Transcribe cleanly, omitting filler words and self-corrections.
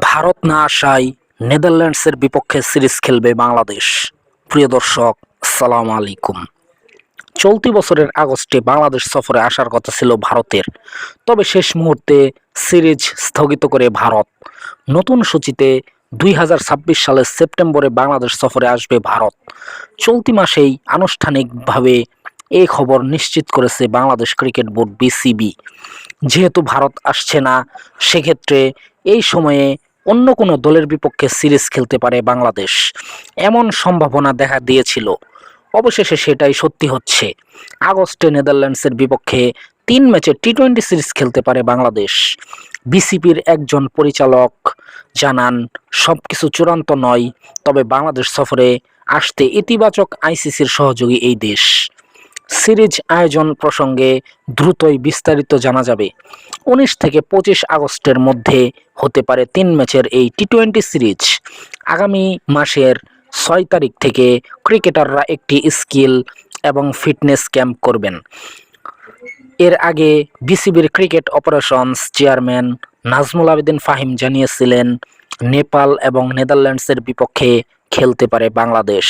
ভারত না আসায় নেদারল্যান্ডসের বিপক্ষে সিরিজ খেলবে বাংলাদেশ। প্রিয় দর্শক, আসসালামু আলাইকুম। চলতি বছরের আগস্টে বাংলাদেশ সফরে আসার কথা ছিল ভারতের, তবে শেষ মুহূর্তে সিরিজ স্থগিত করে ভারত। নতুন সূচিতে 2026 সালের সেপ্টেম্বরে বাংলাদেশ সফরে আসবে ভারত। চলতি মাসেই আনুষ্ঠানিকভাবে এই খবর নিশ্চিত করেছে বাংলাদেশ ক্রিকেট বোর্ড বিসিবি। যেহেতু ভারত আসছে না, সেক্ষেত্রে এই সময়ে অন্য কোনো দলের বিপক্ষে সিরিজ খেলতে পারে বাংলাদেশ, এমন সম্ভাবনা দেখা দিয়েছিল। অবশেষে সেটাই সত্যি হচ্ছে। আগস্টে নেদারল্যান্ডসের বিপক্ষে 3 ম্যাচের টি-20 সিরিজ খেলতে পারে বাংলাদেশ। বিসিবির একজন পরিচালক জানান, সবকিছু চূড়ান্ত নয়, তবে বাংলাদেশ সফরে আসতে ইতিবাচক আইসিসির সহযোগী এই দেশ। সিরিজ আয়োজন প্রসঙ্গে দ্রুতই বিস্তারিত জানা যাবে। 19 থেকে 25 আগস্টের মধ্যে হতে পারে 3 ম্যাচের এই টি-20 সিরিজ। আগামী মাসের 6 তারিখ থেকে ক্রিকেটাররা একটি স্কিল এবং ফিটনেস ক্যাম্প করবেন। এর আগে বিসিবির cricket operations chairman Nazmul Abedin Fahim জানিয়েছিলেন, নেপাল এবং নেদারল্যান্ডসের বিপক্ষে খেলতে পারে বাংলাদেশ।